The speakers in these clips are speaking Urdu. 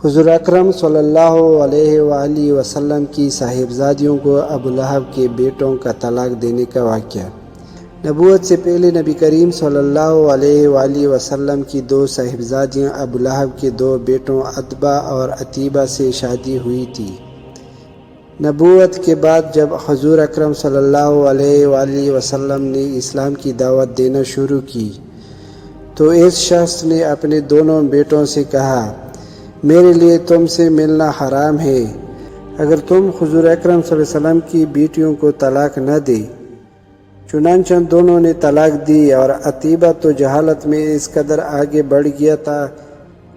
حضور اکرم صلی اللہ علیہ وآلہ وسلم کی صاحبزادیوں کو ابو لہب کے بیٹوں کا طلاق دینے کا واقعہ۔ نبوت سے پہلے نبی کریم صلی اللہ علیہ وآلہ وسلم کی دو صاحبزادیاں ابو لہب کے دو بیٹوں عتبہ اور عتیبہ سے شادی ہوئی تھی۔ نبوت کے بعد جب حضور اکرم صلی اللہ علیہ وآلہ وسلم نے اسلام کی دعوت دینا شروع کی تو اس شخص نے اپنے دونوں بیٹوں سے کہا، میرے لیے تم سے ملنا حرام ہے، اگر تم حضور اکرم صلی اللہ علیہ وسلم کی بیٹیوں کو طلاق نہ دے۔ چنانچہ دونوں نے طلاق دی، اور عتیبہ تو جہالت میں اس قدر آگے بڑھ گیا تھا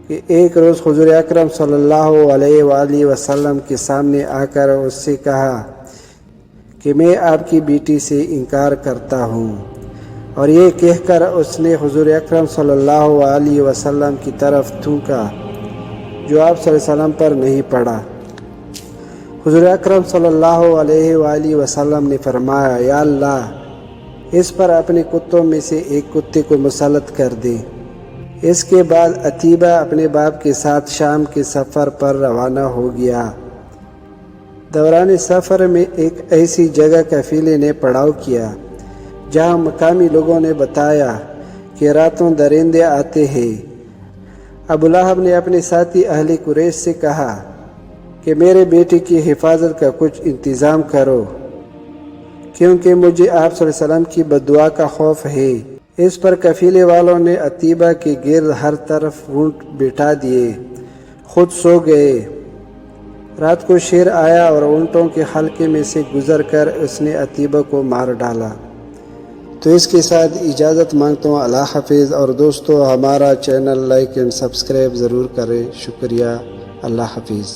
کہ ایک روز حضور اکرم صلی اللہ علیہ وآلہ وسلم کے سامنے آ کر اس سے کہا کہ میں آپ کی بیٹی سے انکار کرتا ہوں، اور یہ کہہ کر اس نے حضور اکرم صلی اللہ علیہ وسلم کی طرف تھوکا جو آپ صلی اللہ علیہ وسلم پر نہیں پڑا۔ حضور اکرم صلی اللہ علیہ وآلہ وسلم نے فرمایا، یا اللہ، اس پر اپنے کتوں میں سے ایک کتے کو مسلط کر دے۔ اس کے بعد عتیبہ اپنے باپ کے ساتھ شام کے سفر پر روانہ ہو گیا۔ دوران سفر میں ایک ایسی جگہ قافلے نے پڑاؤ کیا جہاں مقامی لوگوں نے بتایا کہ راتوں درندے آتے ہیں۔ ابو لہب نے اپنے ساتھی اہل قریش سے کہا کہ میرے بیٹے کی حفاظت کا کچھ انتظام کرو، کیونکہ مجھے آپ صلی اللہ علیہ وسلم کی بددعا کا خوف ہے۔ اس پر قافلے والوں نے عتیبہ کے گرد ہر طرف اونٹ بٹھا دیے، خود سو گئے۔ رات کو شیر آیا اور اونٹوں کے حلقے میں سے گزر کر اس نے عتیبہ کو مار ڈالا۔ تو اس کے ساتھ اجازت مانگتا ہوں، اللہ حافظ۔ اور دوستو، ہمارا چینل لائک اینڈ سبسکرائب ضرور کریں۔ شکریہ، اللہ حافظ۔